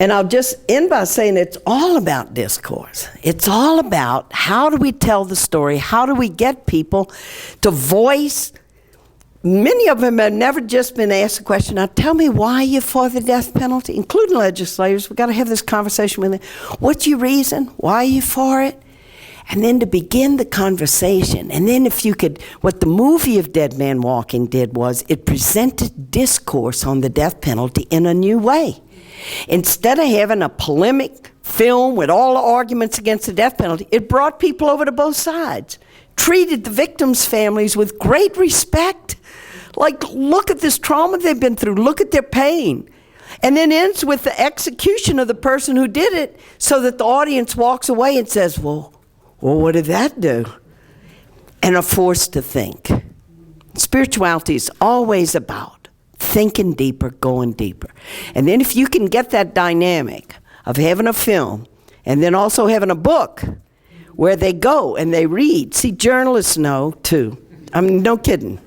And I'll just end by saying it's all about discourse. It's all about how do we tell the story? How do we get people to voice? Many of them have never just been asked a question, now tell me why you're for the death penalty, including legislators. We've got to have this conversation with them. What's your reason? Why are you for it? And then to begin the conversation. And then if you could, what the movie of Dead Man Walking did was it presented discourse on the death penalty in a new way. Instead of having a polemic film with all the arguments against the death penalty, it brought people over to both sides, treated the victims' families with great respect. Like, look at this trauma they've been through, look at their pain. And then ends with the execution of the person who did it so that the audience walks away and says, well, what did that do? And are forced to think. Spirituality is always about thinking deeper, going deeper. And then if you can get that dynamic of having a film and then also having a book where they go and they read. See, journalists know too. I mean, no kidding.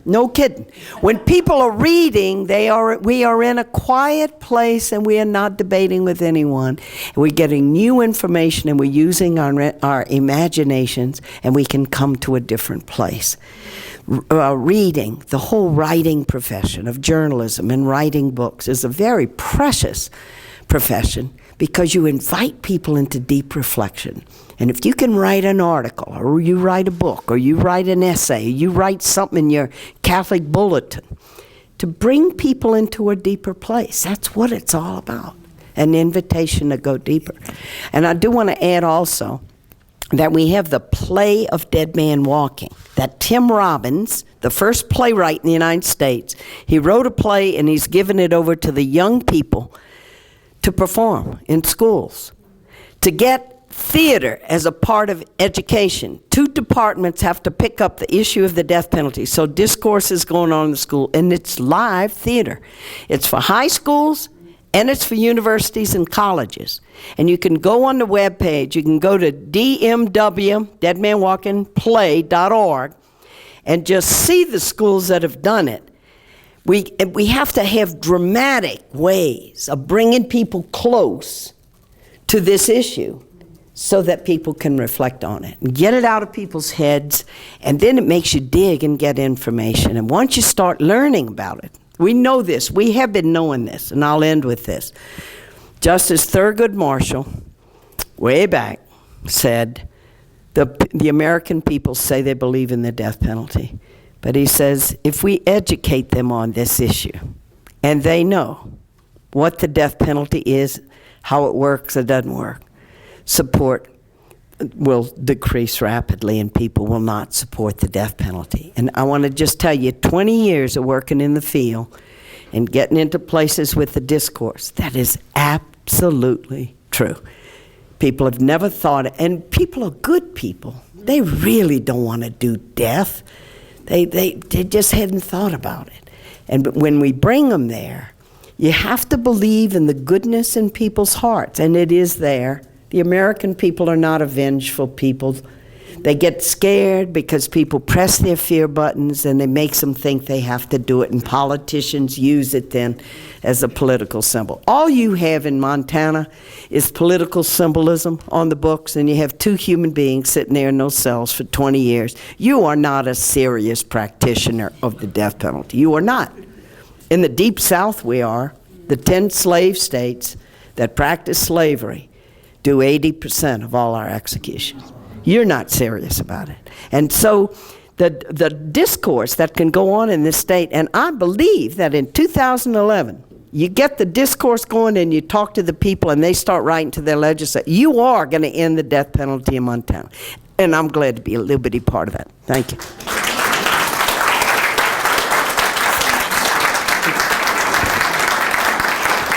When people are reading, we are in a quiet place and we are not debating with anyone. And we're getting new information and we're using our imaginations and we can come to a different place. Reading, the whole writing profession of journalism and writing books is a very precious profession because you invite people into deep reflection. And if you can write an article, or you write a book, or you write an essay, or you write something in your Catholic bulletin, to bring people into a deeper place, that's what it's all about, an invitation to go deeper. And I do want to add also that we have the play of Dead Man Walking, that Tim Robbins, the first playwright in the United States, he wrote a play and he's given it over to the young people to perform in schools, to get theater as a part of education. 2 departments have to pick up the issue of the death penalty. So discourse is going on in the school, and it's live theater. It's for high schools, and it's for universities and colleges. And you can go on the webpage, you can go to DMW, deadmanwalkingplay.org, and just see the schools that have done it. We have to have dramatic ways of bringing people close to this issue so that people can reflect on it and get it out of people's heads, and then it makes you dig and get information. And once you start learning about it, we know this, we have been knowing this, and I'll end with this. Justice Thurgood Marshall, way back, said, the American people say they believe in the death penalty. But he says, if we educate them on this issue, and they know what the death penalty is, how it works or doesn't work, support will decrease rapidly and people will not support the death penalty. And I want to just tell you, 20 years of working in the field and getting into places with the discourse, that is absolutely true. People have never thought, and people are good people. They really don't want to do death. They just hadn't thought about it. And when we bring them there, you have to believe in the goodness in people's hearts, and it is there. The American people are not a vengeful people. They get scared because people press their fear buttons and it makes them think they have to do it, and politicians use it then as a political symbol. All you have in Montana is political symbolism on the books, and you have 2 human beings sitting there in those cells for 20 years. You are not a serious practitioner of the death penalty. You are not. In the Deep South we are. The 10 slave states that practice slavery do 80% of all our executions. You're not serious about it. And so the discourse that can go on in this state, and I believe that in 2011, you get the discourse going and you talk to the people and they start writing to their legislators, you are going to end the death penalty in Montana. And I'm glad to be a little bitty part of that. Thank you.